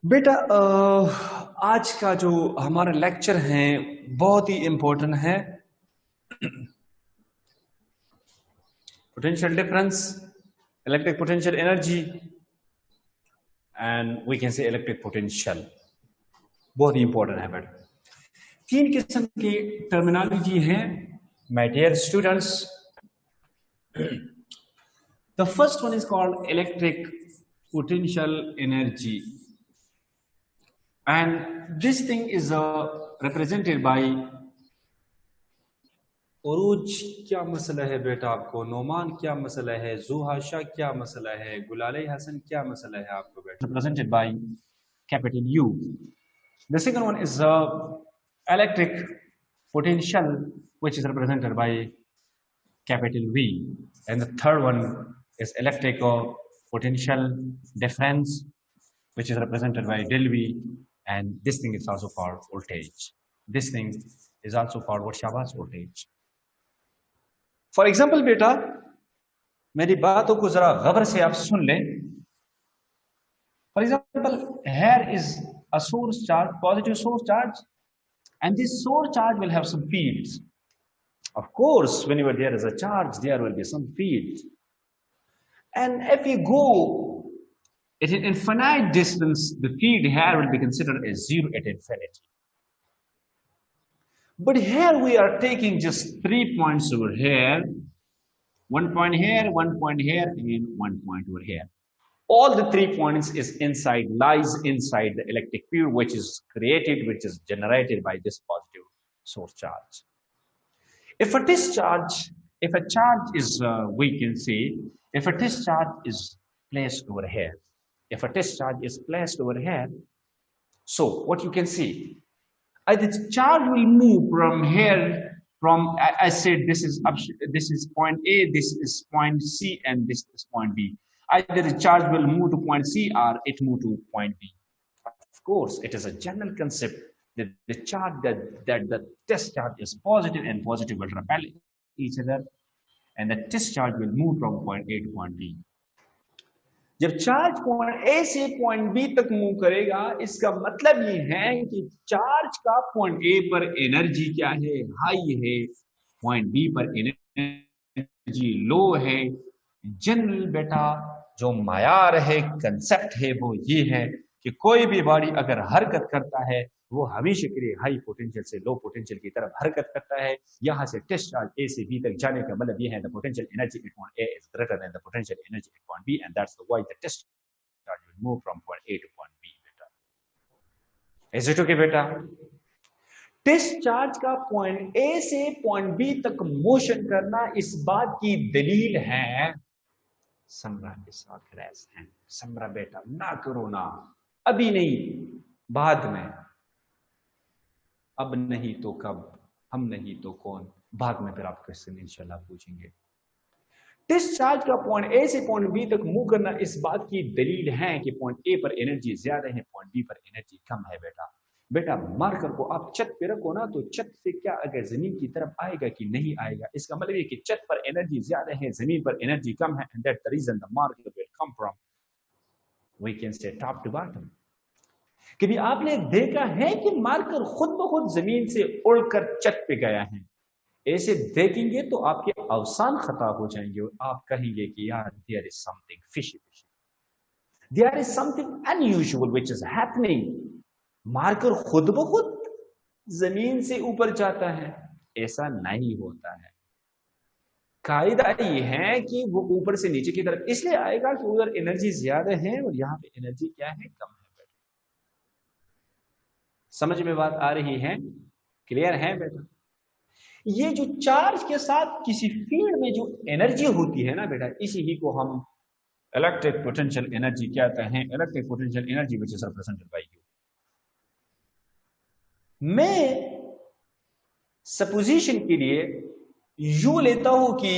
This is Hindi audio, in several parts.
बेटा आज का जो हमारा लेक्चर है बहुत ही इंपॉर्टेंट है। Potential difference, electric potential energy and we can say electric potential बहुत ही इंपॉर्टेंट है बेटा। तीन किस्म की टर्मिनोलॉजी है my dear students. The first one is called electric potential energy and this thing is represented by उरूज। क्या मसला है बेटा आपको? नोमान क्या मसला है? जुहाशा क्या मसला है? गुलाले हसन क्या मसला है आपको बेटा? represented by capital U. The second one is electric potential which is represented by capital V, and the third one is electric potential difference which is represented by del V, and this thing is also called voltage. This thing is also called what Shabazz voltage. For example बेटा, मेरी बातों को जरा गौर से आप सुन लें। For example, here is a source charge, positive source charge, and this source charge will have some fields. Of course, whenever there is a charge, there will be some fields. And if you go at an infinite distance, the field here will be considered as zero at infinity. But here we are taking just 3 points over here, 1 point here, 1 point here, and 1 point over here. All the 3 points lies inside the electric field, which is created, which is generated by this positive source charge. If a discharge, if a charge is, we can say, if a discharge is placed over here, if a discharge is placed over here, so what you can see, the charge will move from here, from I said this is point A, this is point C, and this is point B. Either the charge will move to point C or it move to point B. Of course, it is a general concept that the charge that the discharge is positive, and positive will repel each other, and the discharge will move from point A to point B. जब चार्ज पॉइंट ए से पॉइंट बी तक मूव करेगा, इसका मतलब ये है कि चार्ज का पॉइंट ए पर एनर्जी क्या है? हाई है। पॉइंट बी पर एनर्जी लो है। जनरल बेटा जो मायार है, कंसेप्ट है, वो ये है कि कोई भी बॉडी अगर हरकत करता है वो हमेशा के लिए हाई पोटेंशियल से लो पोटेंशियल की तरफ हरकत करता है। यहां से डिस्चार्ज ए से बी तक जाने का मतलब ये है the potential energy at point a is greater than the potential energy at point b, and that's why the discharge will move from point a to point b. बेटा इज इट ओके बेटा? डिस्चार्ज का पॉइंट ए से पॉइंट बी तक मोशन करना इस बात की दलील है। समरा इस वक्त रेस है। समरा बेटा ना करो ना, अभी नहीं, बाद में। अब नहीं तो कब, हम नहीं तो कौन, बाद में फिर आप क्वेश्चन इंशाल्लाह पूछेंगे। डिस्चार्ज का पॉइंट ए से पॉइंट बी तक मूव करना इस बात की दलील है कि पॉइंट ए पर एनर्जी ज्यादा है, पॉइंट बी पर एनर्जी कम है। बेटा मार्कर को आप छत पे रखो ना, तो छत से क्या अगर जमीन की तरफ आएगा कि नहीं आएगा? इसका मतलब है कि छत पर एनर्जी ज्यादा है, जमीन पर एनर्जी कम है, and that the reason the marker will come from, we can say top to bottom. कभी आपने देखा है कि मार्कर खुद ब खुद जमीन से उड़कर छत पे गया है? ऐसे देखेंगे तो आपके अवसान खता हो जाएंगे और आप कहेंगे कि यार there is something fishy, there is something unusual which is happening. Marker खुद ब खुद जमीन से ऊपर जाता है? ऐसा नहीं होता है। कायदा ये है कि वो ऊपर से नीचे की तरफ इसलिए आएगा कि उधर एनर्जी ज्यादा है और यहाँ पे एनर्जी क्या है? कम है। समझ में बात आ रही है? क्लियर है बेटा? ये जो चार्ज के साथ किसी फील्ड में जो एनर्जी होती है ना बेटा, इसी ही को हम इलेक्ट्रिक पोटेंशियल एनर्जी कहते हैं। Electric potential energy which is represented by you. मैं सपोजिशन के लिए यू लेता हूं कि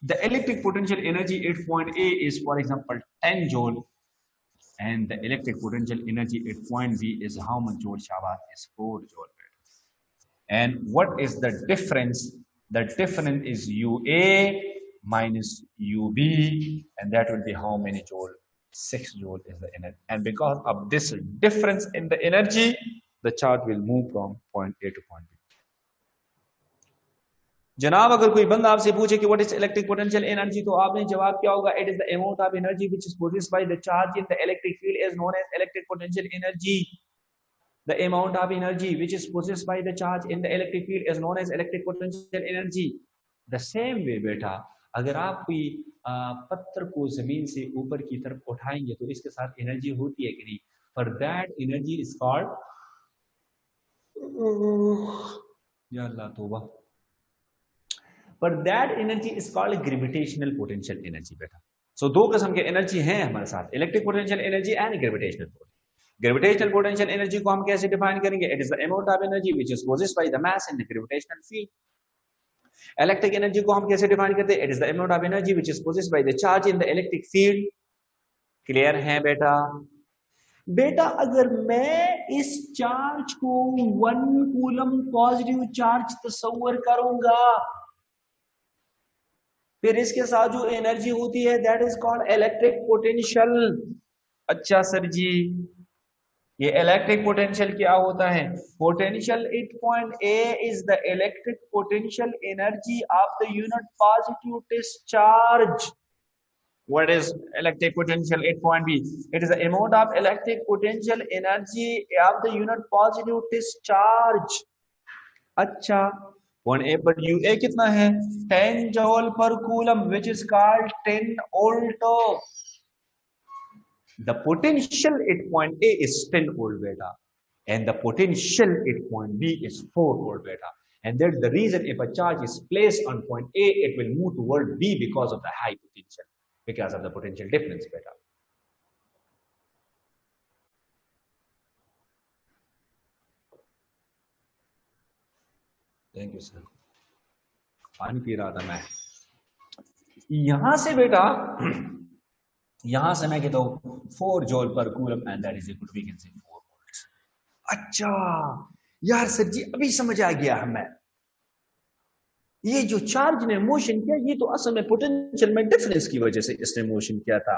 the electric potential energy at point a is for example 10 joule, and the electric potential energy at point B is how much joule? Shabazz, is 4 joule. And what is the difference? The difference is UA minus UB, and that will be how many joule? 6 joule is the energy, and because of this difference in the energy, the charge will move from point A to point B. जनाब अगर कोई बंदा आपसे पूछे कि what is electric potential energy, तो आपने जवाब क्या होगा? It is the amount of energy which is produced by the charge in the electric field is known as electric potential energy. The amount of energy which is possessed by the charge in the electric field is known as electric potential energy. The same way बेटा, अगर आप कोई पत्थर को जमीन से ऊपर की तरफ उठाएंगे तो इसके साथ एनर्जी होती है कि नहीं? For that energy is called, या अल्लाह तौबा, पर that energy is called gravitational potential energy बेटा. So दो किस्म के एनर्जी हैं हमारे साथ, electric potential energy and gravitational potential. Gravitational potential energy को हम कैसे डिफाइन करेंगे? It is the amount of energy which is possessed by the mass in the gravitational field. Electric energy को हम कैसे डिफाइन करते हैं? It is the amount of energy which is possessed by the charge in the electric field. Clear है बेटा? बेटा अगर मैं इस चार्ज को 1 कूलम पॉजिटिव चार्ज तस्वर करूंगा, फिर इसके साथ जो एनर्जी होती है that is called electric potential. अच्छा सर जी, ये इलेक्ट्रिक पोटेंशियल क्या होता है? Potential at point a is the electric potential energy of the unit positive discharge. What is electric potential at point b? It is the amount of electric potential energy of the unit positive discharge. अच्छा, पॉइंट ए पर यूए कितना है? 10 joule per coulomb which is called 10 volt. The potential at point A is 10 volt beta, and the potential at point B is 4 volt beta. And that's the reason if a charge is placed on point A, it will move toward B because of the high potential, because of the potential difference beta. Thank you sir. पानी पी रहा था मैं. यहां से बेटा, यहां से मैं कहता हूं 4 joule per coulomb and that is equal to we can say 4 volt. अच्छा यार सर जी अभी समझ आ गया हमें, ये जो चार्ज ने मोशन किया ये तो असल में पोटेंशियल में डिफरेंस की वजह से इसने मोशन किया था.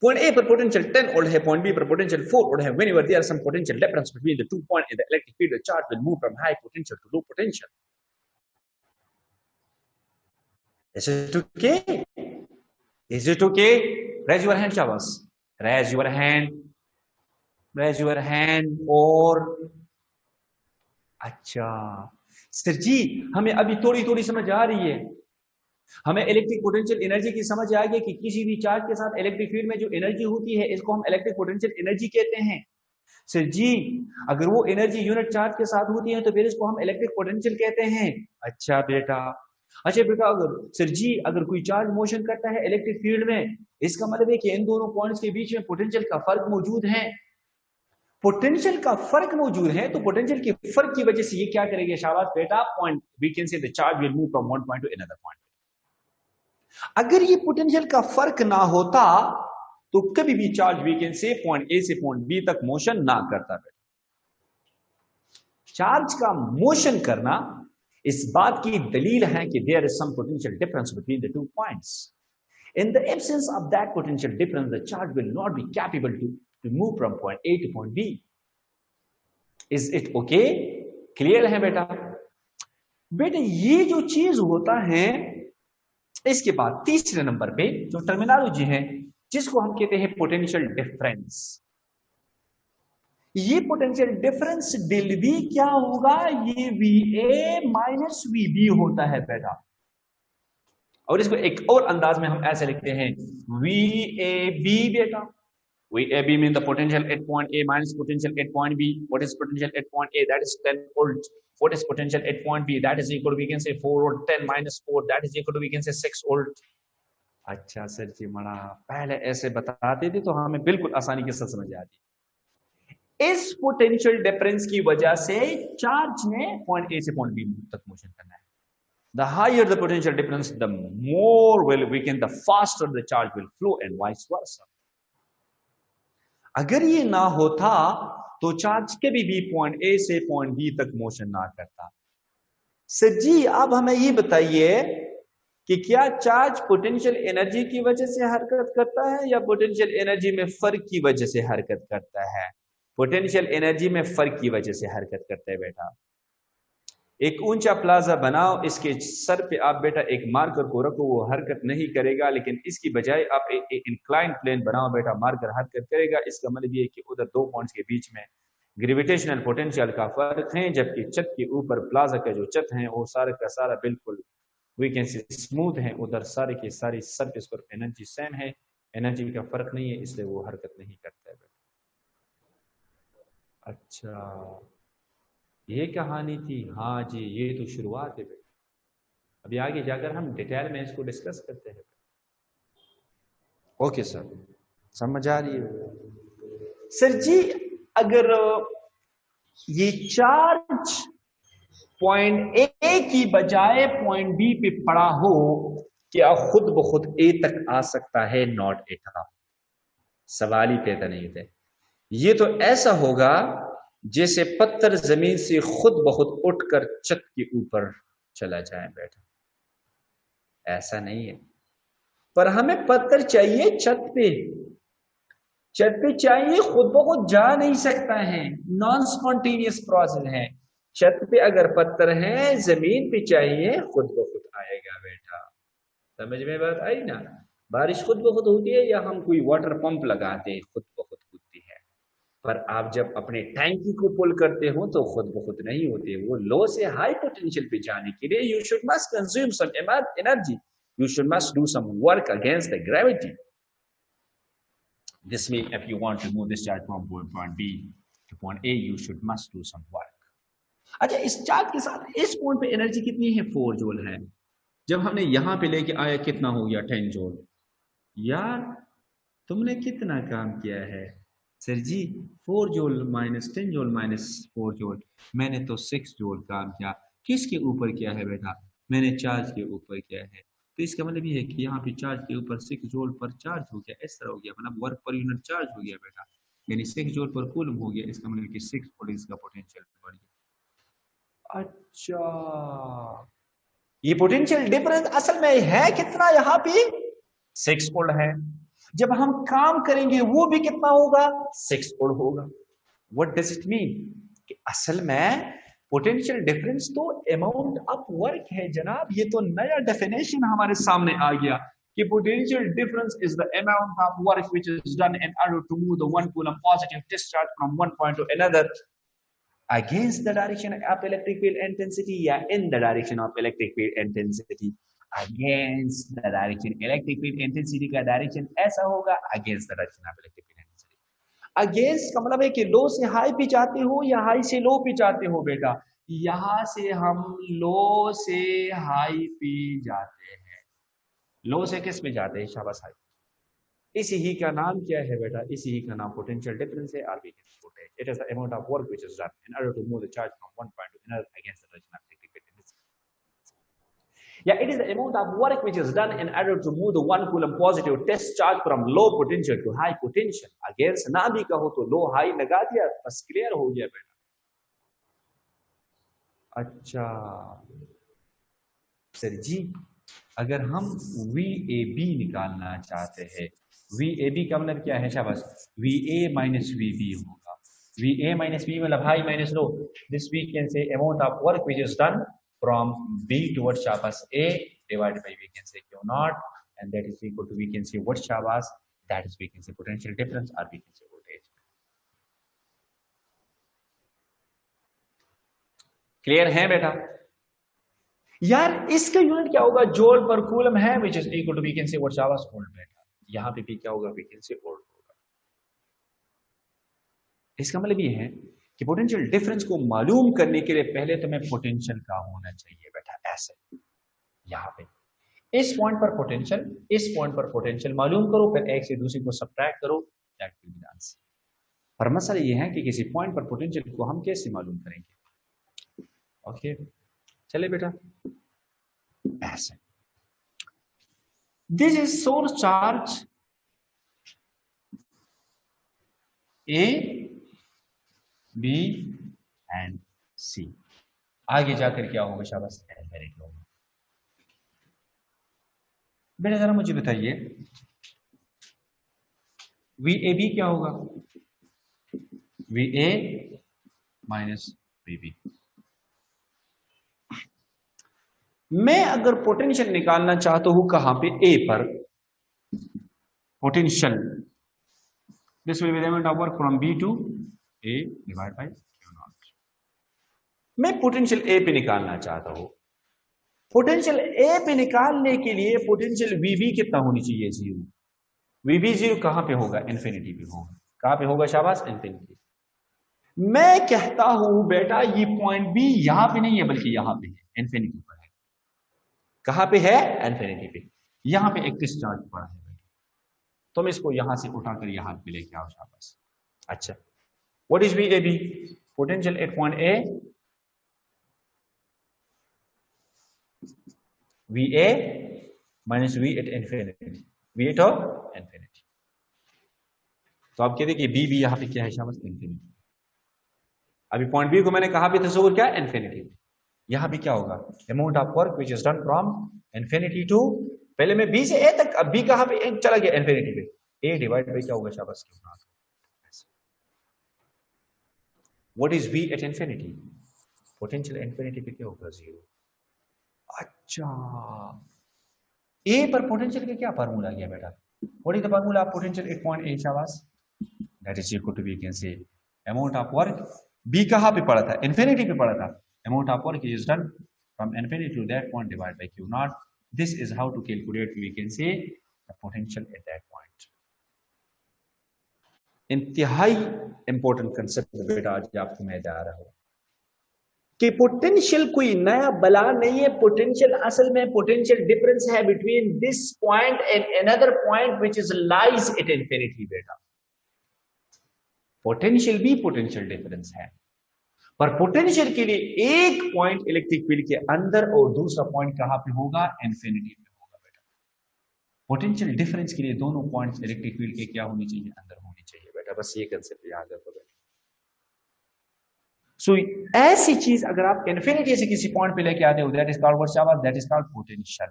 पॉइंट ए पर पोटेंशियल 10 वोल्ट है, पॉइंट बी पर पोटेंशियल 4 वोल्ट है. Whenever there are some potential difference between the 2 point in the electric field, the charge will move from high potential to low potential. Is it okay? Is it okay? Raise your hand, Shabas. Raise your hand. Raise your hand. और अच्छा सर जी हमें अभी थोड़ी थोड़ी समझ आ रही है. हमें इलेक्ट्रिक पोटेंशियल एनर्जी की समझ आ गई कि किसी भी चार्ज के साथ इलेक्ट्रिक फील्ड में जो एनर्जी होती है इसको हम इलेक्ट्रिक पोटेंशियल एनर्जी कहते हैं. सर जी अगर वो एनर्जी यूनिट चार्ज के साथ होती है तो फिर इसको हम इलेक्ट्रिक पोटेंशियल कहते हैं. अच्छा बेटा, अच्छा बेटा अगर सर जी अगर कोई चार्ज मोशन करता है इलेक्ट्रिक फील्ड में, इसका मतलब है कि इन दोनों पॉइंट्स के बीच में पोटेंशियल का फर्क मौजूद है. पोटेंशियल का फर्क मौजूद है तो पोटेंशियल के फर्क की वजह से ये क्या करेंगे? शाबाश बेटा, point we can say the charge will move from one point to another point. अगर ये पोटेंशियल का फर्क ना होता तो कभी भी charge we can say point a से पॉइंट बी तक मोशन ना करता. बेटा चार्ज का मोशन करना इस बात की दलील है कि there is some potential difference between the 2 points. In the absence of that potential difference the charge will not be capable to move from point a to point b. Is it okay? Clear है बेटा? बेटा ये जो चीज होता है, इसके बाद तीसरे नंबर पे जो टर्मिनोलॉजी है जिसको हम कहते हैं पोटेंशियल डिफरेंस. ये पोटेंशियल डिफरेंस डेल वी क्या होगा? ये VA माइनस VB होता है बेटा. और इसको एक और अंदाज में हम ऐसे लिखते हैं VAB बेटा. VAB mean the potential at point A minus potential at point B. What is potential at point A? That is 10 volt. What is potential at point B? That is equal to we can say 4 volt. 10 minus 4 that is equal to we can say 6 volt. अच्छा सर जी मड़ा पहले ऐसे बताते थे तो हमें बिल्कुल आसानी के साथ समझ आती. इस पोटेंशियल डिफरेंस की वजह से चार्ज ने पॉइंट ए से पॉइंट बी तक मोशन करना है. The higher the potential difference the more will weaken the faster the charge will flow and vice versa. अगर ये ना होता तो चार्ज कभी भी पॉइंट ए से पॉइंट बी तक मोशन ना करता. सर जी अब हमें ये बताइए कि क्या चार्ज पोटेंशियल एनर्जी की वजह से हरकत करता है या पोटेंशियल एनर्जी में फर्क की वजह से हरकत करता है? पोटेंशियल एनर्जी में फर्क की वजह से हरकत करता है बेटा। एक ऊंचा प्लाजा बनाओ, इसके सर पे आप बेटा एक मार्कर को रखो, वो हरकत नहीं करेगा, लेकिन इसकी बजाय आप एक इंक्लाइन प्लेन बनाओ बेटा, मार्कर हरकत करेगा। इसका मतलब ये है कि उधर दो पॉइंट्स के बीच में ग्रेविटेशनल पोटेंशियल का फर्क है, जबकि छत के ऊपर प्लाजा का जो छत है वो सारा का सारा बिल्कुल वी कैन से स्मूथ है, उधर सारे की सारी सरफेस पर एनर्जी सेम है, एनर्जी का फर्क नहीं है, इसलिए वो हरकत नहीं करता है बेटा। अच्छा, ये कहानी थी। हाँ जी, ये तो शुरुआत है बेटा, अभी आगे जाकर हम डिटेल में इसको डिस्कस करते हैं। ओके सर, समझ आ रही है? सर जी, अगर ये चार्ज पॉइंट ए की बजाय पॉइंट बी पे पड़ा हो, क्या खुद ब खुद ए तक आ सकता है? नॉट एट ऑल, सवाल ही पैदा नहीं होते। ये तो ऐसा होगा जैसे पत्थर जमीन से खुद ब खुद उठकर छत के ऊपर चला जाए बेटा, ऐसा नहीं है। पर हमें पत्थर चाहिए छत पे, छत पे चाहिए, खुद ब खुद जा नहीं सकता है, नॉन स्पॉन्टेनियस प्रोसेस है। छत पे अगर पत्थर है, जमीन पे चाहिए, खुद ब खुद आएगा बेटा। समझ में बात आई ना? बारिश खुद ब खुद होती है या हम कोई वाटर पंप लगाते हैं, खुद ब खुद होती है। पर आप जब अपने टैंकी को पुल करते हो तो खुद ब खुद नहीं होते, वो लो से हाई पोटेंशियल पे जाने के लिए you should must consume some energy, you should must do some work against the gravity. This means if you want to move this charge from point B to point A, you should must do some work. अच्छा, इस चार्ज के साथ इस पॉइंट पे एनर्जी कितनी है? 4 जूल है। जब हमने यहां पे लेके आया कितना हो गया? 10 जूल। यार तुमने कितना काम किया है? सर जी 4 joule minus 10 joule minus 4 joule, मैंने तो 6 जूल काम किया। किसके ऊपर किया है बेटा? मैंने चार्ज के ऊपर किया है। तो इसका मतलब ये है कि यहाँ पे चार्ज के ऊपर 6 जूल पर चार्ज हो गया, इस तरह हो गया, मतलब वर्क पर यूनिट चार्ज हो गया बेटा, यानी 6 जूल पर कूलम हो गया। इसका मतलब कि 6 वोल्ट इसका पोटेंशियल बढ़ गया। अच्छा, ये पोटेंशियल डिफरेंस असल में है कितना? यहाँ पे 6 वोल्ट है। जब हम काम करेंगे वो भी कितना होगा? 6 वोल्ट होगा। What does it mean? कि असल में पोटेंशियल डिफरेंस तो अमाउंट ऑफ वर्क है जनाब। ये तो नया डेफिनेशन हमारे सामने आ गया कि potential difference is the amount of work which is done in order to move the 1 coulomb positive discharge from one point to another against the direction of electric field intensity या in the direction of electric field intensity। against the direction, electric field intensity का डायरेक्शन ऐसा होगा against the direction of electric field intensity। Against का मतलब है कि लो से हाई पे जाते हो या हाई से लो पे जाते हो बेटा? यहां से हम लो से हाई पे जाते हैं। लो से किस पे जाते हैं? शाबाश हाई। इसी ही का नाम क्या है बेटा? इसी ही का नाम पोटेंशियल डिफरेंस है, or we can put it. It is the amount of work which is done in order to move the charge from one point to another against the direction of electric field intensity. Yeah, it is the amount of work which is done in order to move the 1 coulomb positive test charge from low potential to high potential। against ना भी कहो तो लो हाई लगा दिया, बस क्लियर हो गया बेटा। अच्छा सर जी, अगर हम VAB निकालना चाहते हैं, VAB का मतलब क्या है? शाबाश, VA माइनस VB होगा। VA माइनस VB मतलब high minus low. This we can say amount of work which is done from B towards Shabas A divided by we can say Q naught, and that is equal to we can say what Shabas, that is we can say potential difference or we can say voltage। Clear है बेटा? यार इसका यूनिट क्या होगा? जूल पर कूलम है which is equal to we can say what Shabas volt बेटा। यहां पे भी क्या होगा? we can say वोल्ट होगा। इसका मतलब ये है कि पोटेंशियल डिफरेंस को मालूम करने के लिए पहले तुम्हें पोटेंशियल का होना चाहिए बेटा। ऐसे यहां पे इस पॉइंट पर पोटेंशियल, इस पॉइंट पर पोटेंशियल मालूम करो, फिर एक से दूसरे को सब्ट्रैक्ट करो, that will be the answer. पर मसला ये है कि किसी पॉइंट पर पोटेंशियल को हम कैसे मालूम करेंगे? ओके चले बेटा, ऐसे this is source charge A B and C. आगे जाकर क्या होगा? शाबाश, होगा। बेटा जरा मुझे बताइए वी ए बी क्या होगा? वी ए माइनस वी बी। मैं अगर पोटेंशियल निकालना चाहता हूं कहां पे? ए पर। Potential this will be the amount of work from B to A divide by Q naught. मैं पोटेंशियल ए पे निकालना चाहता हूं। पोटेंशियल ए पे निकालने के लिए पोटेंशियल वीबी कितना होनी चाहिए? जीरो। वीबी जीरो कहां पे होगा? इन्फिनिटी पे होगा। कहां पे होगा शाबाश? इन्फिनिटी। मैं कहता हूं बेटा ये पॉइंट बी यहां पे नहीं है बल्कि यहां पे है, इन्फिनिटी पर है। कहां पे है? इन्फिनिटी पे। यहां पे एक डिस्चार्ज पड़ा है बेटा, तुम इसको यहां से उठाकर यहां पे लेके आओ शाबाश। अच्छा, what is V a b? Potential at point a V A minus V at infinity, V at of infinity. तो आप कहते कि बी भी यहां पे क्या है शाबाश? इन्फिनिटी। अभी पॉइंट बी को मैंने कहां पे तस्वीर क्या? इन्फिनिटी। यहां भी क्या होगा? Amount of work which is done from infinity to, पहले मैं बी से ए तक, अब बी कहां पे? चला गया इन्फिनिटी पे। ए डिवाइड बाय क्या होगा शाबाश? Q naught. What is V at infinity? Potential infinity पे क्या होगा? जीरो। अच्छा, ए पर पोटेंशियल का क्या फार्मूला गया बेटा? What is the formula of potential at point A शाबाश? That is equal to we can say amount of work. B कहां पे पड़ा था? इन्फिनिटी पे पड़ा था। Amount of work is done from infinity to that point divided by q naught. This is how to calculate, we can say, the potential at that point. इंतहाई इंपॉर्टेंट कंसेप्ट बेटा आज आपको मैं बता रहा हूं कि पोटेंशियल कोई नया बला नहीं है। पोटेंशियल असल में पोटेंशियल डिफरेंस है between this point and another point which is lies at infinity बेटा। पोटेंशियल भी पोटेंशियल डिफरेंस है, पर पोटेंशियल के लिए एक पॉइंट इलेक्ट्रिक फील्ड के अंदर और दूसरा पॉइंट कहां पे होगा? इन्फिनिटी पे होगा बेटा। पोटेंशियल डिफरेंस के लिए दोनों पॉइंट्स इलेक्ट्रिक फील्ड के क्या होनी चाहिए? अंदर होनी चाहिए बेटा। बस ये कंसेप्ट याद रखो बेटा। सो ऐसी चीज अगर आप इन्फिनिटी से किसी पॉइंट पे लेके आते हो, दैट इज कॉल्ड व्हाट शाबाश? That is called potential.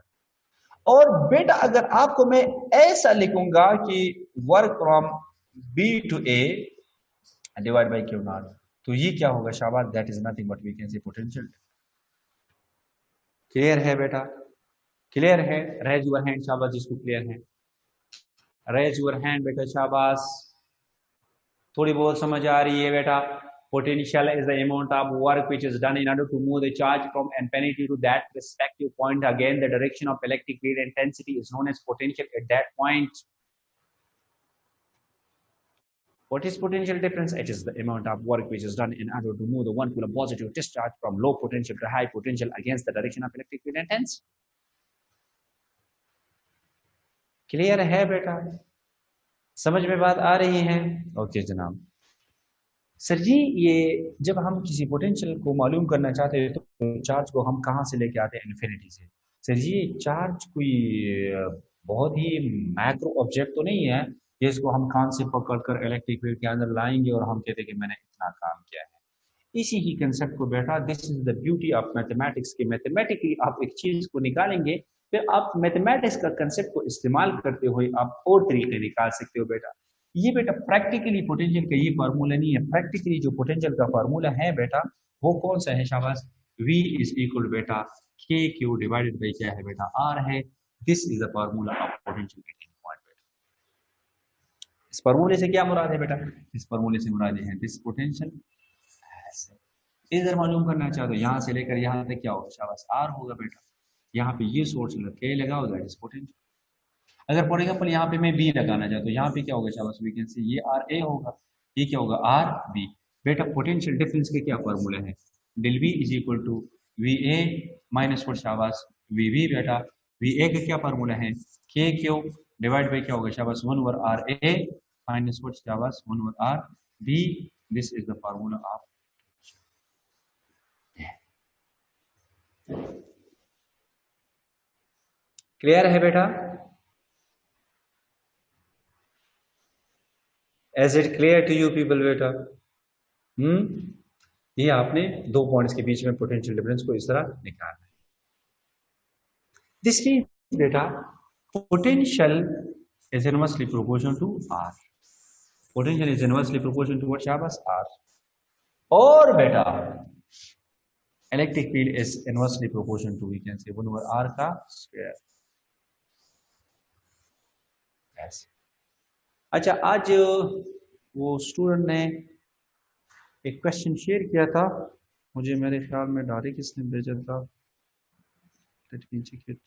और बेटा अगर आपको मैं ऐसा लिखूंगा कि work from B to A divide by Q not, तो ये क्या होगा शाबाश? That is nothing but we can say potential. Clear है बेटा? क्लियर है? रेज योर हैंड शाबाश जिसको क्लियर है, रेज योर हैंड बेटा शाबाश। थोड़ी बहुत समझ आ रही है बेटा? Potential is the amount of work which is done in order to move the charge from infinity to that respective point. Again, the direction of electric field intensity is known as potential at that point. What is potential difference? It is the amount of work which is done in order to move the one coulomb positive discharge from low potential to high potential against the direction of electric field intensity. Clear है बेटा? समझ में बात आ रही है? ओके जनाब। सर जी ये जब हम किसी पोटेंशियल को मालूम करना चाहते हैं तो चार्ज को हम कहाँ से लेके आते हैं? इन्फिनिटी से। सर जी चार्ज कोई बहुत ही मैक्रो ऑब्जेक्ट तो नहीं है जिसको हम कान से पकड़कर इलेक्ट्रिक फील्ड के अंदर लाएंगे और हम कहते हैं कि मैंने इतना काम किया है। इसी ही कंसेप्ट को बेटा, this is the beauty of mathematics के मैथमेटिकली आप एक चीज को निकालेंगे, फिर आप मैथमेटिक्स का कंसेप्ट को इस्तेमाल करते हुए आप और तरीके निकाल सकते हो बेटा। ये बेटा प्रैक्टिकली पोटेंशियल का ये फार्मूला नहीं है। प्रैक्टिकली जो पोटेंशियल का फार्मूला है बेटा वो कौन सा है शाबाश? V इज इक्वल बेटा के क्यू डिवाइडेड बाई क्या है बेटा? R है। This is the formula of potential at any point बेटा। इस फार्मूले से क्या मुराद है बेटा? इस फार्मूले से मुराद है दिस पोटेंशियल इधर मालूम करना चाहो तो यहाँ से लेकर यहाँ तक क्या होगा शाबाश? R होगा बेटा। यहाँ पे ये सोर्स के लगाओ दैट इज पोटेंशियल। अगर फॉर एग्जाम्पल यहाँ पे मैं बी लगाना चाहता हूँ, यहाँ पे क्या होगा शाबाश? वी कैन से ये आर ए होगा, ये क्या होगा? R B. बेटा पोटेंशियल डिफरेंस के क्या फॉर्मूला है? Del B is equal to V A minus four शाबाश वी बी बेटा। वी ए का क्या फॉर्मूला है? के क्यू डिवाइड बाई क्या होगा शाबाश? 1 over R A minus four शाबाश 1 over R B. This is the formula of. Clear है बेटा? Is it clear to you people बेटा? ये आपने दो पॉइंट्स के बीच में पोटेंशियल डिफरेंस को इस तरह निकालना है। दिस मीन्स बेटा Potential is inversely proportional to R. Potential is inversely proportional to what शाबाश R. और बेटा electric field is inversely proportional to, we can say 1 over R का square. ऐसे. अच्छा, आज वो स्टूडेंट ने एक क्वेश्चन शेयर किया था, मुझे मेरे ख्याल में डायरेक्ट किसने भेजा था, लेट मी चेक इट.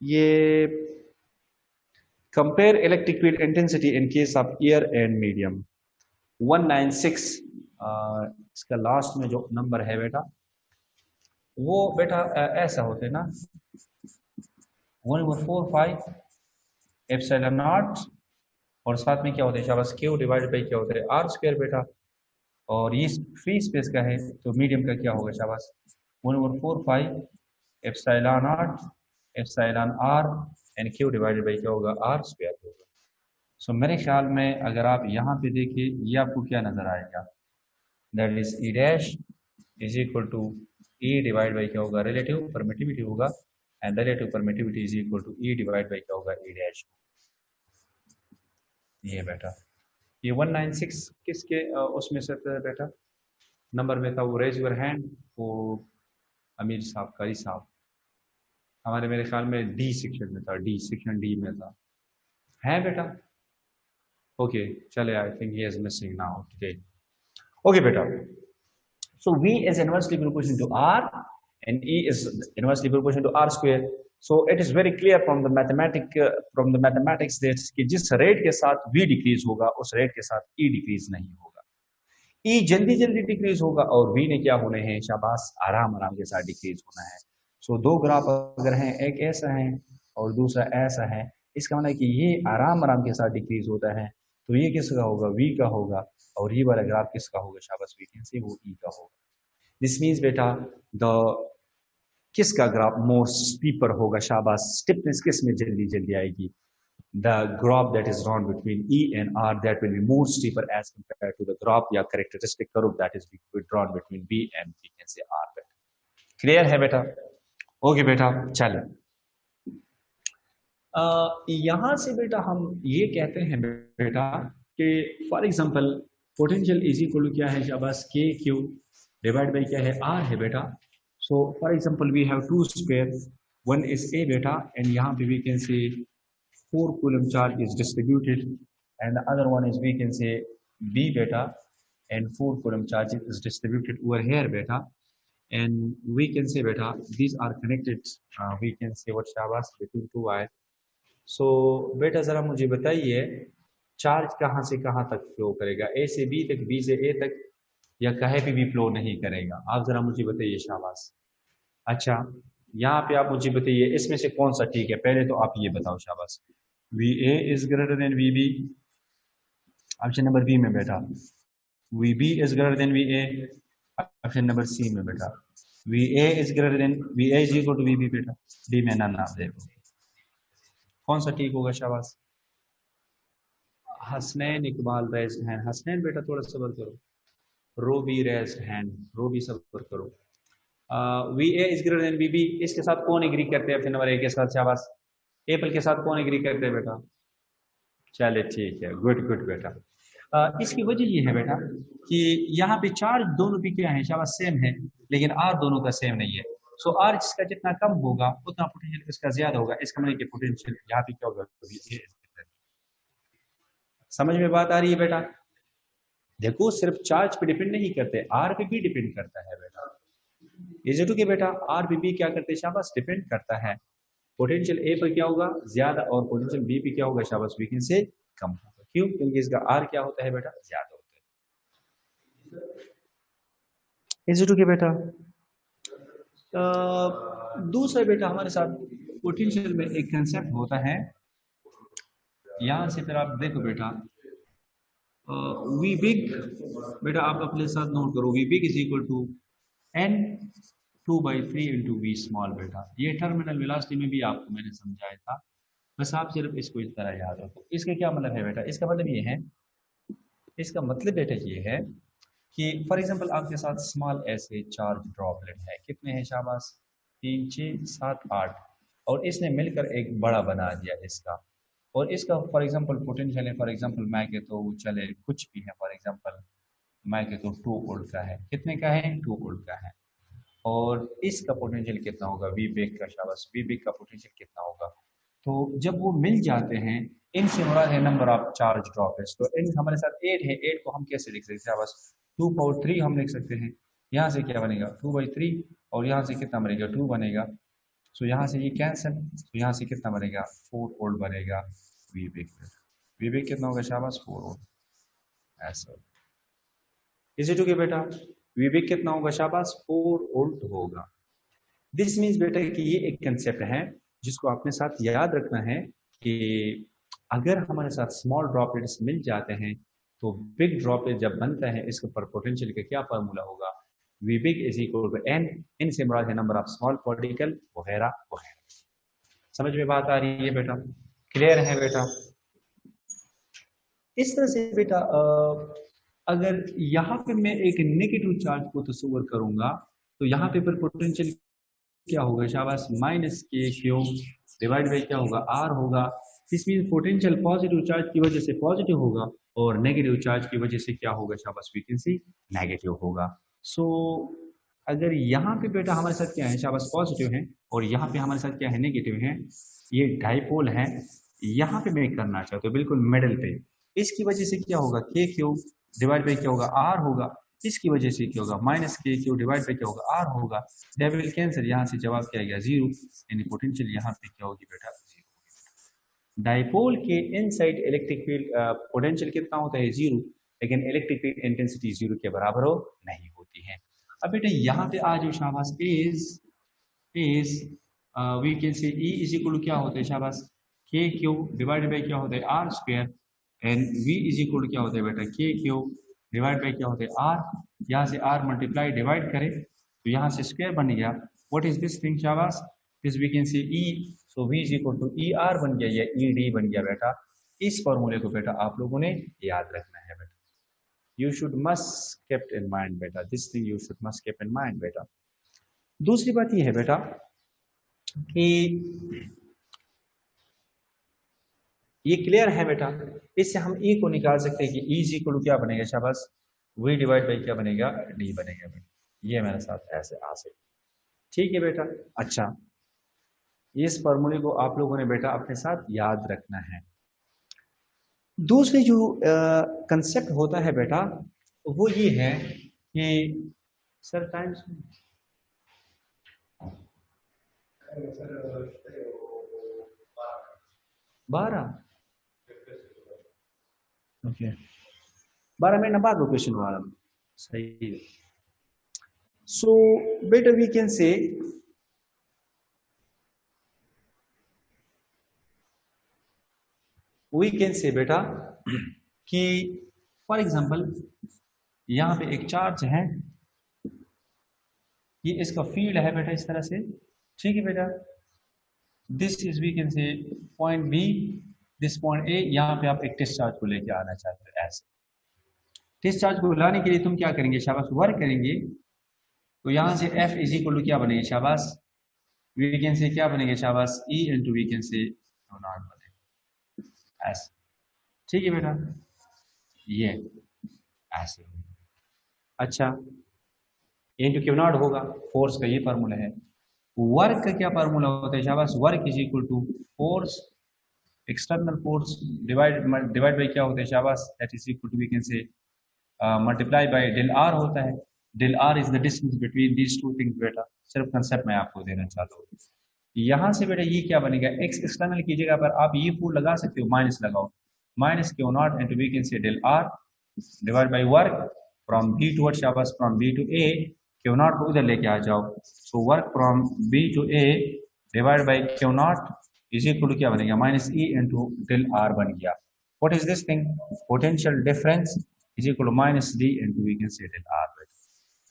ये compare electric field intensity in case of air and medium 196. इसका लास्ट में जो नंबर है बेटा वो बेटा ऐसा होता है ना 1/4 एप्सिलॉन नॉट और साथ में क्या होता है शाबाश क्यू डिवाइडेड बाई क्या होता है आर स्क्वायर बेटा. और ये फ्री स्पेस का है तो मीडियम का क्या होगा शाबाश 1/4 epsilon not epsilon R and Q divided by क्या होगा आर स्क्वायर होगा. सो मेरे ख्याल में अगर आप यहाँ पे देखिए ये आपको क्या नजर आएगा, that is E dash is equal to E divide by क्या होगा रिलेटिव परमिटिविटी होगा and relative permittivity is equal to E divide by क्या होगा ई डैश. ये बेटा ये 196 किसके उसमें से था बेटा नंबर में था, वो रेज योर हैंड, वो अमीर साहब कारी साहब हमारे मेरे ख्याल में डी सेक्शन में था, डी सेक्शन डी में था, है बेटा. ओके चले, I think he is missing now today. Okay बेटा, so V is inversely proportional to R and E is inversely proportional to R square. So it is very clear from the mathematics that कि जिस रेट के साथ V डिक्रीज होगा उस रेट के साथ E डिक्रीज नहीं होगा. E जल्दी जल्दी डिक्रीज होगा और V ने क्या होने हैं शाबाश आराम आराम के साथ डिक्रीज होना है. सो दो ग्राफ अगर हैं, एक ऐसा है और दूसरा ऐसा है, इसका मतलब है कि ये आराम आराम के साथ डिक्रीज होता है, तो ये किसका होगा V का होगा और ये वाला ग्राफ किसका होगा शाबाश वी कैन से वो E का होगा. दिस मीन्स बेटा द किसका ग्राफ मोर स्टीपर होगा शाबाश, स्टिफनेस किस में जल्दी जल्दी आएगी, the graph that is drawn between E and R that will be more steeper as compared to the graph या characteristic curve that is drawn between B and we can say R. बेटा क्लियर है बेटा. ओके बेटा चलो यहां से बेटा हम ये कहते हैं बेटा कि for example potential is equal to क्या है शाबाश के क्यू डिवाइड बाई क्या है आर है बेटा. So for example we have to square, one is A बेटा एंड यहाँ पे we can say 4 coulomb charge is distributed and the other one is we can say B beta and 4 coulomb charge is distributed over here beta and we can say beta these are connected we can say what shabash between two wire. So बेटा जरा मुझे बताइए चार्ज कहाँ से कहाँ तक फ्लो करेगा, ए से बी तक, बी से ए तक या कहीं पे भी फ्लो नहीं करेगा, आप जरा मुझे बताइए शाबाश. अच्छा यहाँ पे आप मुझे बताइए इसमें से कौन सा ठीक है, पहले तो आप ये बताओ शाबाश. VA is greater than VB, option number B में बेटा. VB is greater than VA, option number C में बेटा. VA is greater than VA is equal to VB बेटा, डी में ना देखो कौन सा ठीक होगा शाबाश. हसनैन इकबाल रेज हैंड, हसनैन बेटा थोड़ा सब्र करो, रोबी रेज हैंड, रोबी सब्र करो. VA is greater than VB, इसके साथ कौन एग्री करते हैं ऑप्शन नंबर ए के साथ शाबाश, एप्पल के साथ कौन एग्री करते हैं बेटा. चले ठीक है, गुड गुड बेटा. इसकी वजह ये है बेटा कि यहाँ पे चार्ज दोनों पे क्या है शाबाश सेम है लेकिन आर दोनों का सेम नहीं है. सो आर जिसका जितना कम होगा उतना पोटेंशियल इसका ज्यादा होगा, इसका मतलब कि पोटेंशियल यहाँ पे क्या होगा. समझ में बात आ रही है बेटा. देखो सिर्फ चार्ज पे डिपेंड नहीं करते, आर पे भी डिपेंड करता है बेटा. इज इट ओके बेटा, आर पे भी क्या करते हैं शाबाश डिपेंड करता है. पोटेंशियल ए पर क्या होगा ज्यादा और पोटेंशियल बी पे क्या होगा शाबाश वी कैन से कम होगा. क्यों, क्योंकि इसका आर क्या होता है बेटा ज्यादा होता है. इज इट ओके बेटा. दूसरा बेटा हमारे साथ पोटेंशियल में एक कंसेप्ट होता है, यहां से फिर आप देखो बेटा वी बिग बेटा आप अपने साथ नोट करो, V big is equal to n 2/3 into v small बेटा. ये टर्मिनल वेलोसिटी में भी आपको मैंने समझाया था, बस आप सिर्फ इसको इस तरह याद रखो. इसका क्या मतलब है बेटा, इसका मतलब ये है, इसका मतलब बेटा ये है कि फॉर एग्जांपल आपके साथ स्मॉल ऐसे चार्ज ड्रॉपलेट है, कितने हैं शाबाश, 3 6 7 8, और इसने मिलकर एक बड़ा बना दिया इसका, और इसका फॉर एग्जांपल पोटेंशियल है, फॉर एग्जांपल मैं के तो चले कुछ भी है, फॉर एग्जांपल मैं के तो 2 वोल्ट का है, कितने का है, 2 वोल्ट का है, और इसका पोटेंशियल कितना होगा, वी बेक का, शाबाश वी बेक का पोटेंशियल कितना होगा। तो जब वो मिल जाते हैं, इन से मुराद है नंबर ऑफ चार्ज ड्रॉपलेट्स, तो इन हमारे साथ 8 है, 8 को हम कैसे लिख सकते हैं, शाबाश 2 पावर 3 हम लिख सकते हैं, यहाँ से क्या बनेगा 2/3, और यहाँ से कितना बनेगा 2 बनेगा, सो यहाँ से ये कैंसिल, तो यहाँ से कितना बनेगा 4 वोल्ट बनेगा वी बेक, वी बेक कितना होगा शाबाश 4 वोल्ट, ऐसा इज इट ओके बेटा, वी बेक कितना होगा शाबाश 4 वोल्ट होगा। दिस मीन्स बेटा कि ये एक कंसेप्ट है जिसको आपने साथ याद रखना है कि अगर हमारे साथ स्मॉल ड्रॉपलेट्स मिल जाते हैं तो बिग ड्रॉपलेट जब बनता है इसके ऊपर पोटेंशियल का क्या फार्मूला होगा, V big is equal to n, इन से मुराद है नंबर ऑफ स्मॉल पार्टिकल वगैरह वगैरह। समझ में बात आ रही है बेटा, क्लियर है बेटा। इस तरह से बेटा अगर यहाँ पे मैं एक नेगेटिव चार्ज को तस्वीर करूंगा तो यहाँ पे पर पोटेंशियल क्या होगा शाबाश माइनस के क्यू डिवाइड बाई क्या होगा आर होगा। This mean potential positive charge की वजह से पॉजिटिव होगा और नेगेटिव चार्ज की वजह से क्या होगा शाबाश फ्रीक्वेंसी नेगेटिव होगा। सो अगर यहाँ पे बेटा हमारे साथ क्या है शाबाश पॉजिटिव है और यहाँ पे हमारे साथ क्या है नेगेटिव है, ये डाइपोल है, यहाँ पे मैं करना चाहता हूँ बिल्कुल मिडल पे, इसकी वजह से क्या होगा के क्यू डिवाइड बाई क्या होगा आर होगा, इसकी वजह से क्या होगा माइनस के क्यू डिवाइड बाई क्या होगा आर होगा, दे विल कैंसिल, यहाँ से जवाब क्या आएगा 0, यानी पोटेंशियल यहाँ पे क्या होगी बेटा 0। डाइपोल के इनसाइड इलेक्ट्रिक फील्ड पोटेंशियल कितना होता है 0, लेकिन इलेक्ट्रिक फील्ड इंटेंसिटी 0 के बराबर हो नहीं होती है। अब बेटा यहाँ पे आ जाओ शाबाश, is we can say E is equal to क्या होता है शाबाश के क्यू डिवाइड बाई क्या होता है R square, and V is equal to क्या होता है बेटा के क्यू डिवाइड बाई क्या होता है आर, यहाँ से आर मल्टीप्लाई डिवाइड करें तो यहाँ से स्क्वायर बन गया, व्हाट इज दिस थिंग शाबाश, this we can say E, so V is equal to E R बन गया या ई डी बन गया बेटा। इस फॉर्मूले को बेटा आप लोगों ने याद रखना है बेटा, you should must kept in mind बेटा, this thing you should must keep in mind बेटा। दूसरी बात ये है बेटा कि ये क्लियर है बेटा, इससे हम E को निकाल सकते हैं कि E इज इक्वल टू क्या बनेगा शाबाश V डिवाइड बाई क्या बनेगा D बनेगा बेटा, ये मेरे साथ ऐसे आ सकते, ठीक है बेटा। अच्छा इस फॉर्मूले को आप लोगों ने बेटा अपने साथ याद रखना है। दूसरी जो कंसेप्ट होता है बेटा वो ये है कि सर टाइम्स 12 ओके 12 मिनट बाद क्वेश्चन वाला सही है। सो बेटा वी कैन से बेटा कि फॉर एग्जांपल यहाँ पे एक चार्ज है, ये इसका फील्ड है बेटा इस तरह से, ठीक है बेटा, this is we can say point B, this point A, यहाँ पे आप एक टेस्ट चार्ज को लेके आना चाहते हो ऐसे। टेस्ट चार्ज को लाने के लिए तुम क्या करेंगे शाबाश वर्क करेंगे, तो यहाँ से F इज इक्वल टू क्या बनेगी शाबाश वी कैन से क्या बनेगा शाबाश E into we can say not बनेगा ऐसे, ठीक है बेटा, ये ऐसे। अच्छा इंटू क्यू नॉट होगा, फोर्स का ये फार्मूला है। वर्क का क्या फार्मूला होता है शाबाश, work is equal to force external force divide by क्या होता है शाबाश that is equal to we can say multiply by del R होता है, del R is the distance between these two things बेटा, सिर्फ कंसेप्ट मैं आपको देना चाहता हूँ। यहाँ से बेटा ये क्या बनेगा, एक्स एक्सटर्नल की जगह पर आप ये फूल लगा सकते हो, माइनस लगाओ, minus q naught into we can say del r divide by work from B to शाबाश from B to A, q naught को उधर लेके आ जाओ, so work from B to A divide by q naught is equal to क्या बनेगा minus E into del r बन गया। What is this thing, potential difference is equal to minus d into we can say del are.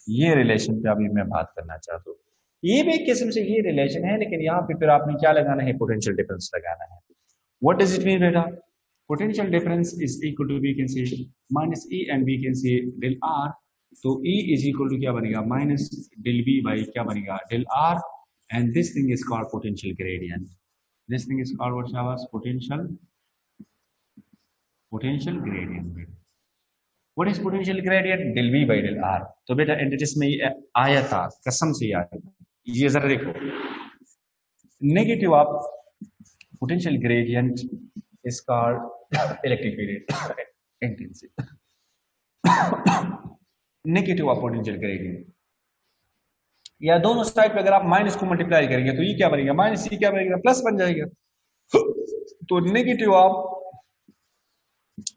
ये रिलेशन पे अभी मैं बात करना चाहता हूँ, ये भी एक किस्म से ये रिलेशन है, लेकिन यहाँ पे फिर आपने क्या लगाना है, पोटेंशियल डिफरेंस लगाना है। व्हाट डज इट मीन बेटा, potential difference is equal to we can say minus E and we can say del r तो E इज इक्वल टू क्या बनेगा माइनस डेल बी बाई क्या बनेगा del r and this thing is called potential gradient this thing is called what शाबाश potential gradient what is potential gradient del B by del r तो बेटा एंटिटीज में ये आया था कसम से आया था ये जरा देखो negative of potential gradient is called electric field intensity negative of potential gradient या दोनों साइड पे अगर आप माइनस को मल्टीप्लाई करेंगे तो ये क्या बनेगा माइनस ये क्या बनेगा प्लस बन जाएगा तो negative of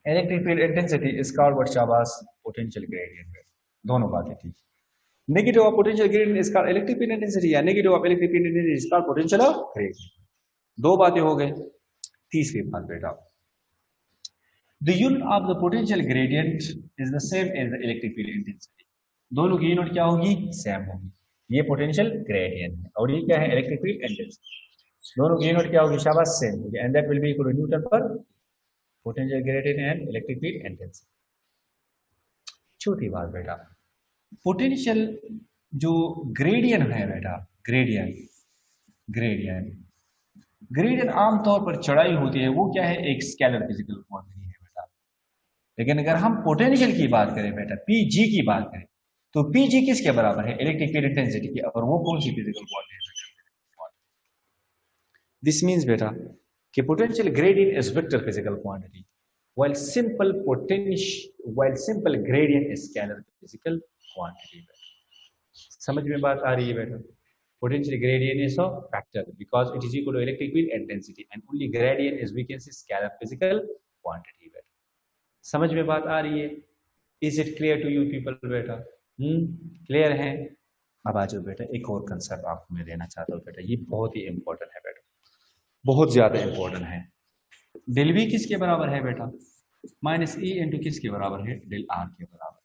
electric field intensity is called what शाबाश पोटेंशियल ग्रेडियंट दोनों बातें ठीक negative of potential gradient is called electric field intensity या negative of electric field intensity is called potential gradient दो बातें हो गई तीसरी बात बेटा the unit of the potential gradient is the same as the electric field intensity दोनों की यूनिट क्या होगी सेम होगी ये पोटेंशियल ग्रेडियंट है और ये क्या है इलेक्ट्रिक फील्ड इंटेंसिटी दोनों की यूनिट क्या होगी शाबाश सेम होगी and that will be equal to newton पर potential gradient and electric field intensity चौथी बात बेटा पोटेंशियल जो ग्रेडियंट है बेटा ग्रेडियंट आमतौर पर चढ़ाई होती है वो क्या है एक स्केलर फिजिकल क्वांटिटी है बेटा लेकिन अगर हम पोटेंशियल की बात करें बेटा पीजी की बात करें तो पीजी किसके बराबर है इलेक्ट्रिक फील्ड इंटेंसिटी की और वो कौन सी फिजिकल क्वांटिटी है दिस मींस बेटा कि potential gradient is vector physical quantity while simple gradient is scalar physical quantity समझ में बात आ रही है बेटा potential gradient is a vector because it is equal to electric field intensity and only gradient is we can say scalar physical quantity बेटा समझ में बात आ रही है is it clear to you people बेटा क्लियर है अब आ जाओ बेटा एक और कंसेप्ट आपको मैं देना चाहता हूँ बेटा ये बहुत ही इंपॉर्टेंट है बेटा बहुत ज्यादा इंपॉर्टेंट है डेल वी किसके बराबर है बेटा माइनस ई इंटू किसके बराबर है डेल आर के बराबर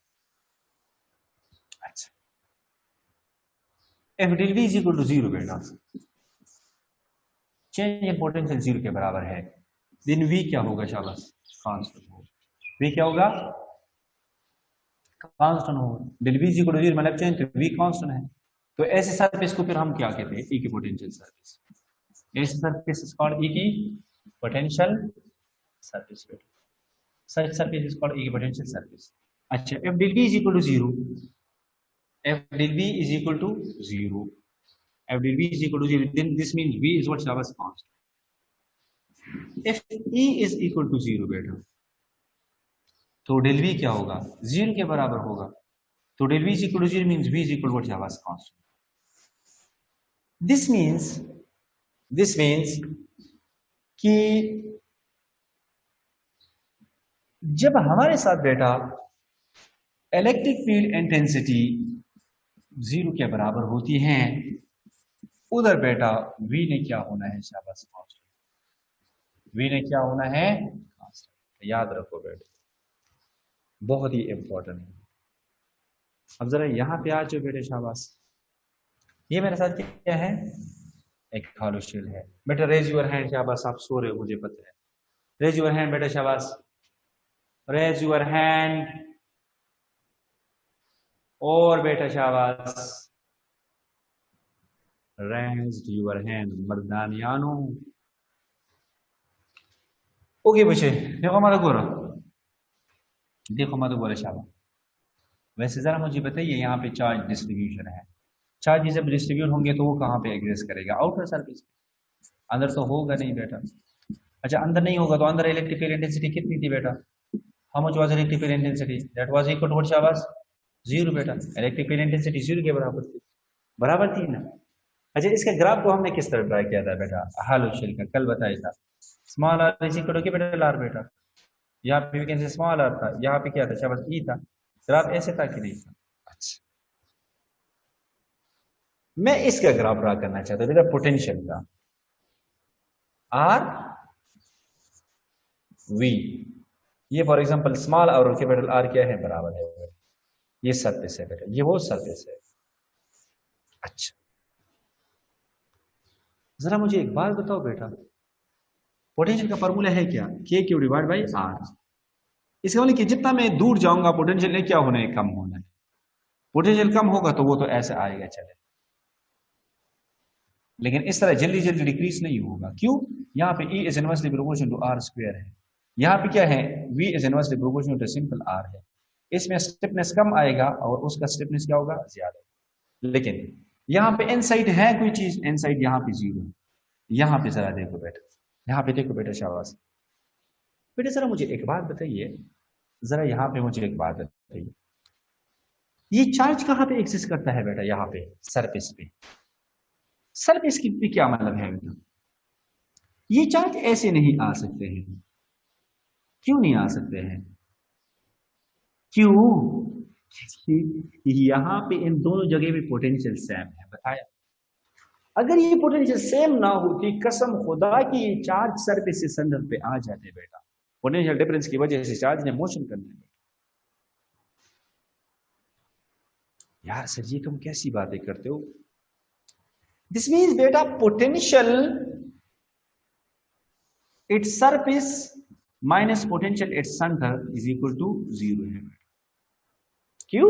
अच्छा F del V is equal to zero बेटा चेंज इन पोटेंशियल जीरो के बराबर है देन वी क्या होगा शाबाश कांस्टेंट होगा वी क्या होगा कांस्टेंट होगा del V is equal to zero मतलब चेंज तो वी कांस्टेंट है तो ऐसे सरफेस को फिर हम क्या कहते हैं ई की पोटेंशियल सरफेस ऐसे सरफेस इज कॉल्ड ई की potential surface such surface is called equipotential surface अच्छा f del v is equal to 0 f del v is equal to 0 f del v is equal to 0 then this means v is what shabash constant if e is equal to 0 बेटा तो del v क्या होगा 0 के बराबर होगा तो del v is equal to 0 means v is equal to what shabash constant this means कि जब हमारे साथ बेटा इलेक्ट्रिक फील्ड इंटेंसिटी 0 के बराबर होती है उधर बेटा V ने क्या होना है शाबाश कांस्टेंट V ने क्या होना है कांस्टेंट याद रखो बेटा बहुत ही इंपॉर्टेंट है अब जरा यहां पे आ जाओ बेटे शाबाश ये मेरे साथ क्या है एक हॉलो शेल है बेटा रेज योर हैंड शाबाश आप सो रहे हो मुझे पता है रेज योर हैंड बेटा शाबाश रेज योर हैंड और बेटा शाबाश रेज योर हैंड मर्दानियानो ओके बच्चे देखो हमारा गोरा शाबाश वैसे जरा मुझे बताइए यहाँ पे चार्ज डिस्ट्रीब्यूशन है चार्ज जब डिस्ट्रीब्यूट होंगे तो वो कहाँ पे एग्जिस्ट करेगा आउटर सरफेस अंदर तो होगा नहीं बेटा अच्छा अंदर नहीं होगा तो अंदर इलेक्ट्रिक फील्ड इंटेंसिटी कितनी थी बेटा how much was electric field intensity that was equal to what शाबाश 0 बेटा इलेक्ट्रिक फील्ड इंटेंसिटी 0 के बराबर थी ना अच्छा इसके ग्राफ को हमने किस तरह ट्राई किया था बेटा हॉलो शेल का कल बताया था small R is equal to capital R बेटा यहाँ पे we can say small R था यहाँ पे क्या था शाबाश ई था ग्राफ ऐसे था कि नहीं था अच्छा मैं इसका ग्राफ ड्रा करना चाहता हूं बेटा पोटेंशियल का आर वी ये फॉर एग्जांपल स्मॉल और कैपिटल आर क्या है बराबर है ये सरफेस है बेटा ये वो सरफेस है अच्छा जरा मुझे एक बात बताओ बेटा पोटेंशियल का फॉर्मूला है क्या के क्यू डिवाइड बाई आर इसका मतलब कि जितना मैं दूर जाऊंगा पोटेंशियल ने क्या होना है कम होना है पोटेंशियल कम होगा तो वो तो ऐसे आएगा चले, लेकिन इस तरह जल्दी जल्दी डिक्रीज नहीं होगा। क्यों? यहाँ पे E is inversely proportional to R square है, यहाँ पे क्या है, V is inversely proportional to simple R है। इसमें स्टिफनेस कम आएगा और उसका स्टिफनेस क्या होगा, ज्यादा। लेकिन यहाँ पे इनसाइड है कोई चीज, इनसाइड यहाँ पे 0। यहाँ पे जरा देखो बेटा, यहाँ पे देखो बेटा, शाबाश बेटा। जरा मुझे एक बात बताइए, जरा यहाँ पे मुझे एक बात बताइए, ये चार्ज कहाँ पे एग्जिस्ट करता है बेटा? यहाँ पे सरफेस पे। सरफेस की क्या मतलब है बेटा? ये चार्ज ऐसे नहीं आ सकते हैं। क्यों नहीं आ सकते हैं? क्यों? यहाँ पे इन दोनों जगह पे पोटेंशियल सेम है, बताया। अगर ये पोटेंशियल सेम ना होती, कसम खुदा की ये चार्ज सरफेस से सेंटर पे आ जाते बेटा। पोटेंशियल डिफरेंस की वजह से चार्ज ने मोशन करना है। यार सर जी तुम कैसी बातें करते हो? दिस मीन्स बेटा potential it's surface minus potential it's centre is equal to 0 है। क्यों?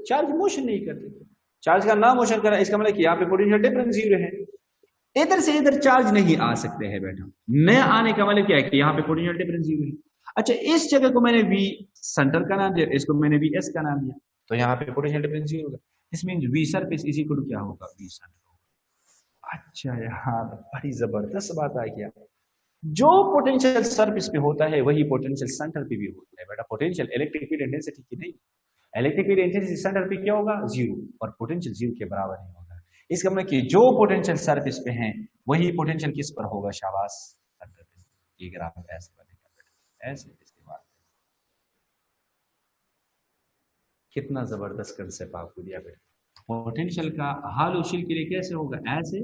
चार्ज मोशन नहीं करते, चार्ज का नाम मोशन करा, इसका मतलब कि यहाँ पे पोटेंशियल डिफरेंस 0 है। इधर से इधर चार्ज नहीं आ सकते हैं बेटा। न आने का मतलब क्या है कि यहाँ पे पोटेंशियल डिफरेंस 0 है। अच्छा, इस जगह को मैंने V सेंटर का नाम दिया, इसको मैंने VS का नाम दिया, तो यहाँ पे पोटेंशियल डिफरेंस 0 होगा। This means V surface is equal to क्या होगा, V सेंटर होगा। अच्छा यार बड़ी जबरदस्त बात आ गया। जो पोटेंशियल सरफेस पे होता है वही पोटेंशियल सेंटर पे भी होता है बेटा। पोटेंशियल इलेक्ट्रिक फील्ड इंटेंसिटी की नहीं, इलेक्ट्रिक फील्ड इंटेंसिटी सेंटर पे क्या होगा, 0, और पोटेंशियल 0 के बराबर नहीं होगा। इसका मतलब कि जो पोटेंशियल सरफेस पे है वही पोटेंशियल किस पर होगा, शाबाश, सेंटर पे। ये ग्राफ ऐसे बनेगा बेटा, ऐसे। इसके बाद कितना जबरदस्त कंसेप्ट आपको दिया बेटा। पोटेंशियल का हाल उछल के लिए कैसे होगा, ऐसे,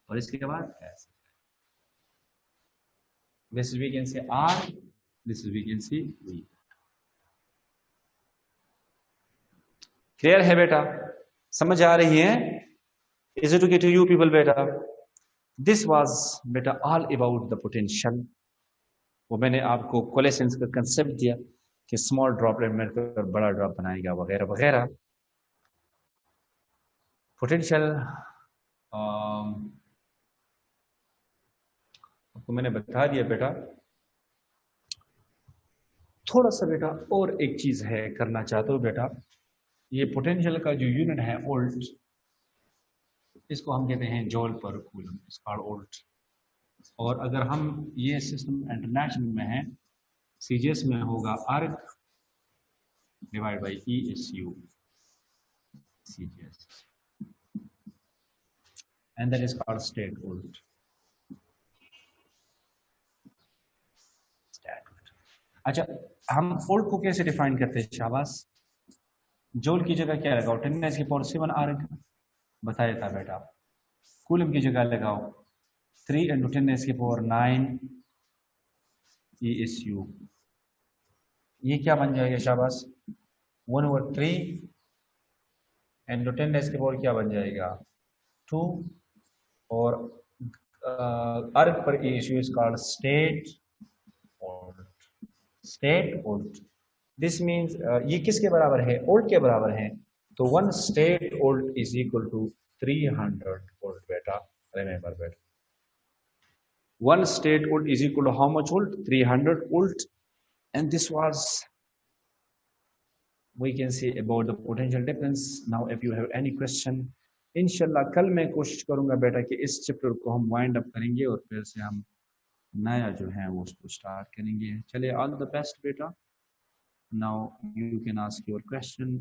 और इसके बाद ऐसे। This we can say R, this we can say V. Clear है बेटा? समझ आ रही है? Is it okay to you people बेटा? This was बेटा all about the potential. वो मैंने आपको कोलेसेंस का कंसेप्ट दिया कि स्मॉल ड्रॉपलेट मिलकर बड़ा ड्रॉप बनाएगा वगैरह वगैरह। पोटेंशियल आपको मैंने बता दिया बेटा। थोड़ा सा बेटा और एक चीज है करना चाहते हो बेटा, ये पोटेंशियल का जो यूनिट है वोल्ट, इसको हम कहते हैं जॉल पर कूलम, इसका वोल्ट। और अगर हम ये सिस्टम इंटरनेशनल में है, सीजीएस में होगा अर्क divide by ESU CGS, and that is called state volt. अच्छा, हम वोल्ट को कैसे डिफाइन करते हैं, शाबाश? जूल की जगह क्या लगाओ, 10⁻⁷ अर्क बताया था बेटा। कूलम की जगह लगाओ 3 × 10⁹ ESU। ये क्या बन जाएगा, शाबाश? 1/3 × 10⁻⁴ क्या बन जाएगा, 2। और अर्क पर ESU is called state volt, state volt. This means ये किसके बराबर है, वोल्ट के बराबर है। तो 1 state volt is equal to 300 volt बेटा। रिमेंबर बेटा, 1 state volt is equal to how much volt, 300 volt. And this was, we can see about the potential difference. Now if you have any question, इंशाल्लाह कल मैं कोशिश करूंगा बेटा कि इस चैप्टर को हम वाइंड अप करेंगे और फिर से हम नया जो है वो उसको स्टार्ट करेंगे। चलिए, ऑल द बेस्ट बेटा। Now you can ask your question.